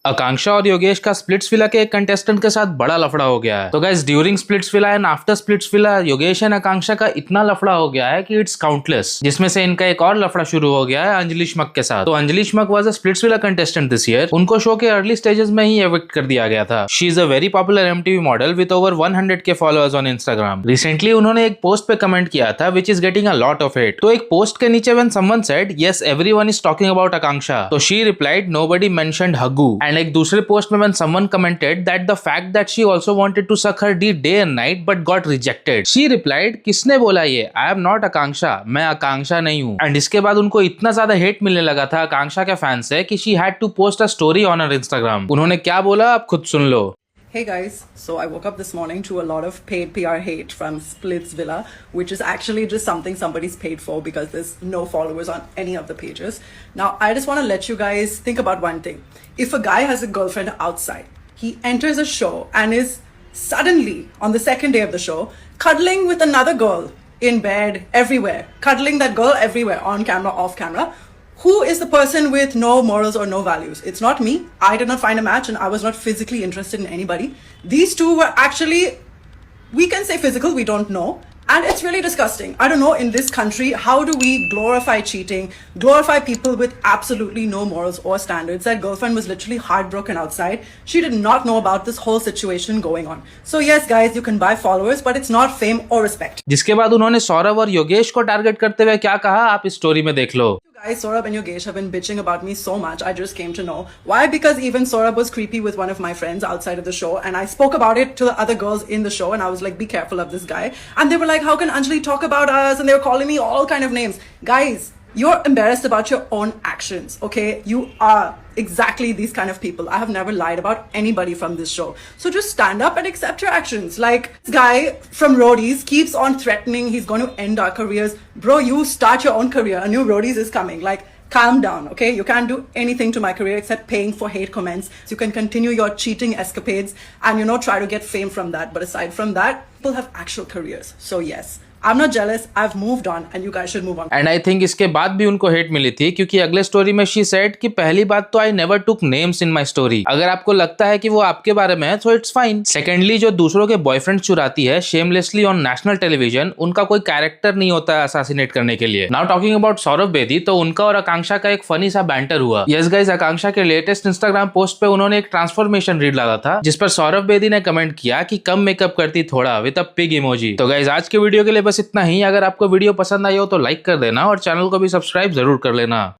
आकांक्षा और योगेश का स्प्लिट्सविला के एक कंटेस्टेंट के साथ बड़ा लफड़ा हो गया है। तो guys during Splitsvilla and after Splitsvilla Yogesh and Akanksha का इतना लफड़ा हो गया है कि इट्स काउंटलेस, जिसमें से इनका एक और लफड़ा शुरू हो गया है अंजलि श्मक के साथ। तो अंजलि श्मक was a Splitsvilla contestant this year. उनको शो के अर्ली स्टेजेस में ही एविक्ट कर दिया गया था। She is a very popular MTV model with over 100K followers on Instagram. Recently उन्होंने एक पोस्ट पे कमेंट किया था which is getting a lot of hate. तो एक पोस्ट के नीचे when someone said yes everyone is talking about Akanksha, तो she replied nobody mentioned हग्गू। And एक दूसरे पोस्ट में when someone commented that the fact that she also wanted to suck her D day and night but got rejected, she replied किसने बोला ये, I am not आकांक्षा, मैं आकांक्षा नहीं हूँ। And इसके बाद उनको इतना ज्यादा हेट मिलने लगा था आकांक्षा के फैन से कि she had to post a story on her Instagram। उन्होंने क्या बोला आप खुद सुन लो। Hey guys, so I woke up this morning to a lot of paid PR hate from Splitsvilla, which is actually just something somebody's paid for because there's no followers on any of the pages. Now, I just want to let you guys think about one thing. If a guy has a girlfriend outside, he enters a show and is suddenly, on the second day of the show, cuddling with another girl in bed, everywhere, cuddling that girl everywhere, on camera, off camera. Who is the person with no morals or no values? It's not me. I did not find a match and I was not physically interested in anybody. These two were actually, we can say physical, we don't know. And it's really disgusting. I don't know, in this country, how do we glorify cheating, glorify people with absolutely no morals or standards? That girlfriend was literally heartbroken outside. She did not know about this whole situation going on. So yes, guys, you can buy followers, but it's not fame or respect. जिसके बाद उन्होंने सौरभ और योगेश को target करते हुए क्या कहा आप इस स्टोरी में देख लो। Guys, Saurabh and Yogesh have been bitching about me so much. I just came to know why, because even Saurabh was creepy with one of my friends outside of the show, and I spoke about it to the other girls in the show, and I was like, be careful of this guy. And they were like, how can Anjali talk about us? And they were calling me all kind of names. Guys, you're embarrassed about your own actions, okay? You are exactly these kind of people. I have never lied about anybody from this show. So just stand up and accept your actions. Like, this guy from Roadies keeps on threatening he's going to end our careers. Bro, you start your own career. A new Roadies is coming. Like, calm down, okay? You can't do anything to my career except paying for hate comments. You can continue your cheating escapades and, you know, try to get fame from that. But aside from that, people have actual careers. So yes, I'm not jealous. I've moved on and you guys should move on. And I think इसके बाद भी उनको hate मिली थी क्योंकि अगले story में she said कि पहली बात तो I never took names in my story। अगर आपको लगता है कि वो आपके बारे में है तो it's fine। Secondly, जो दूसरों के बॉयफ्रेंड चुराती है shamelessly on national television, उनका कोई कैरेक्टर नहीं होता है असैसिनेट करने के लिए। Now talking about Saurabh Bedi, तो उनका और आकांक्षा का एक फनी सा बैंटर हुआ। Yes guys, आकांक्षा के लेटेस्ट इंस्टाग्राम पोस्ट पे उन्होंने एक ट्रांसफॉर्मेशन रीड डाला था जिस पर सौरभ बेदी ने कमेंट किया कि कम मेकअप करती थोड़ा विद अ पिग इमोजी। तो गाइज आज के वीडियो के लिए बस इतना ही। अगर आपको वीडियो पसंद आई हो तो लाइक कर देना और चैनल को भी सब्सक्राइब जरूर कर लेना।